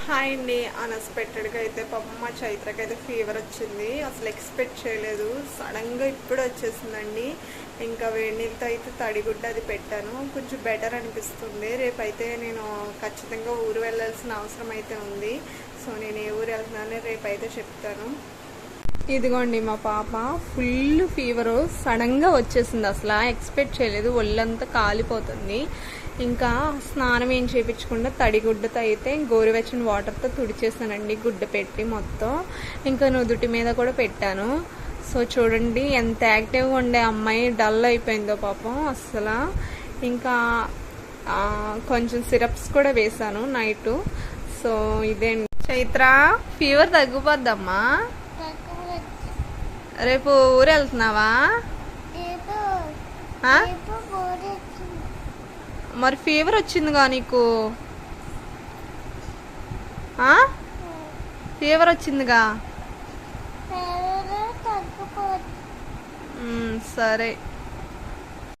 Hi అండి. అన్ఎక్స్పెక్టెడ్గా అయితే పాపం మా చైత్రకి అయితే ఫీవర్ వచ్చింది. అసలు ఎక్స్పెక్ట్ చేయలేదు. సడన్గా ఇప్పుడు వచ్చేసిందండి. ఇంకా వేడి నీళ్ళతో అయితే తడిగుడ్డ అది పెట్టాను. కొంచెం బెటర్ అనిపిస్తుంది. రేపైతే నేను ఖచ్చితంగా ఊరు వెళ్ళాల్సిన అవసరం అయితే ఉంది. సో నేను ఏ ఊరు వెళ్తున్నానో రేపైతే చెప్తాను. ఇదిగోండి మా పాప ఫుల్ ఫీవరు సడన్గా వచ్చేసింది. అసలు ఎక్స్పెక్ట్ చేయలేదు. ఒళ్ళంతా కాలిపోతుంది. ఇంకా స్నానం ఏం చేయించకుండా తడిగుడ్డతో అయితే గోరువెచ్చని వాటర్తో తుడిచేసానండి. గుడ్డ పెట్టి మొత్తం ఇంకా నుదుటి మీద కూడా పెట్టాను. సో చూడండి ఎంత యాక్టివ్గా ఉండే అమ్మాయి డల్ అయిపోయిందో పాపం అసలు. ఇంకా కొంచెం సిరప్స్ కూడా వేసాను నైట్. సో ఇదే చైత్ర ఫీవర్ తగ్గిపోద్దమ్మా. రేపు ఊరు వెళ్తున్నావా? మరి ఫీవర్ వచ్చిందిగా నీకు? ఫీవర్ వచ్చిందిగా. సరే.